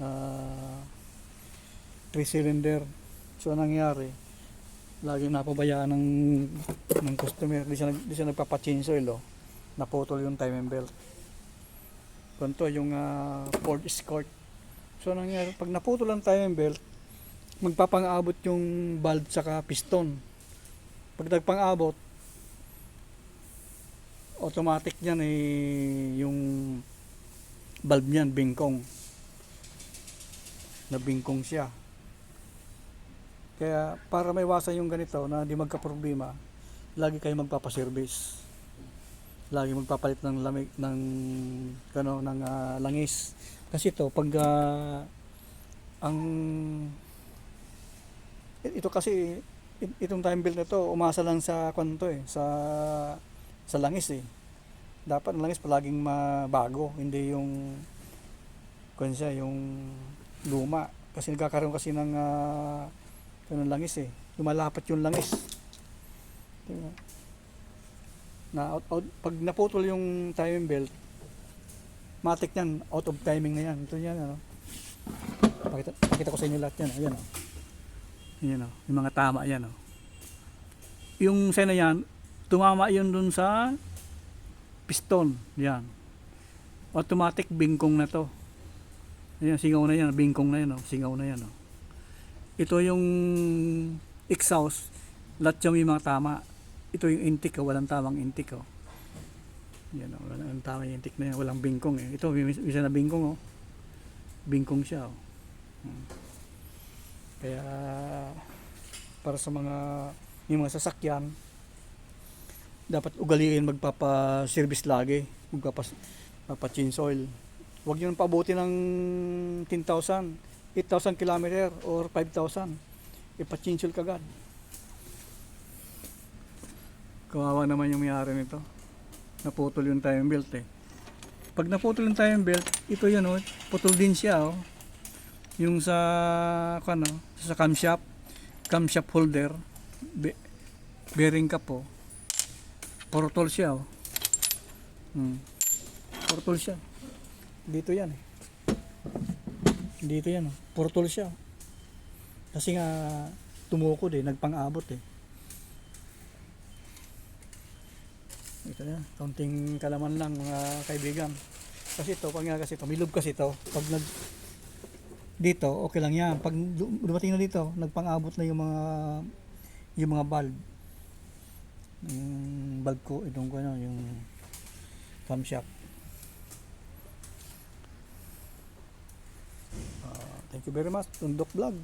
ah, 3 cylinder. So anong nangyari, laging napabayaan ng customer, di siya nagpapa-change oil, oh. Naputol yung timing belt. Ganito yung Ford Escort. So anong nangyari, pag naputol ang timing belt, magpapang-abot yung valve saka piston. Pag nagpang-abot, automatic yan yung valve niyan bingkong, nabingkong siya. Kaya para maiwasan yung ganito na di magka-problema, lagi kayo magpapaservice. Lagi magpapalit ng lamig ng langis. Kasi ito pag ang ito kasi itong time belt na to, umasa lang sa kwanto sa langis Dapat ang langis palaging mabago, hindi yung yung luma. Kasi nagkakaroon kasi ng langis lumalapat yung langis. Diba? Pag naputol yung timing belt, matik yan, out of timing na yan. Ito yan, ano. Pakita ko sa inyo lahat yan. Ayan, oh. Ayan, oh. Yung mga tama yan, oh. Yung sign na yan, tumama yun dun sa piston. Yan. Automatic bingkong na to. Ayan, singaw na yan. Bingkong na yan, oh. Singaw na yan, oh. Ito yung exhaust. Lahat yung mga tama. Ito yung intake, oh. Walang tamang intake, oh. Yan, oh. Walang tamang intake na yan. Walang bingkong, Ito, isa na bingkong, oh. Bingkong siya, oh. Kaya para sa yung mga sasakyan, dapat ugaliin magpapa-service lagi, magpapa-change oil. Huwag nyo pabuti ng 10,000, 8,000 km or 5,000, ipa-change oil kagad. Kawawa naman yung may-ari nito, naputol yung timing belt Pag naputol yung timing belt, ito yan, oh, putol din siya, oh. Yung sa camshaft holder, bearing cap, oh. Purtol siya, oh. Purtol siya. Dito yan, Dito yan, oh. Purtol siya. Kasi nga tumukod nagpang-abot Ito na, kaunting kalaman lang mga kaibigan. Kasi ito, may lube kasi ito. Pag dito, okay lang yan. Pag dumating na dito, nagpang-abot na yung mga valve. Yung valve ko, yung camshaft. Thank you very much, Tundok Vlog.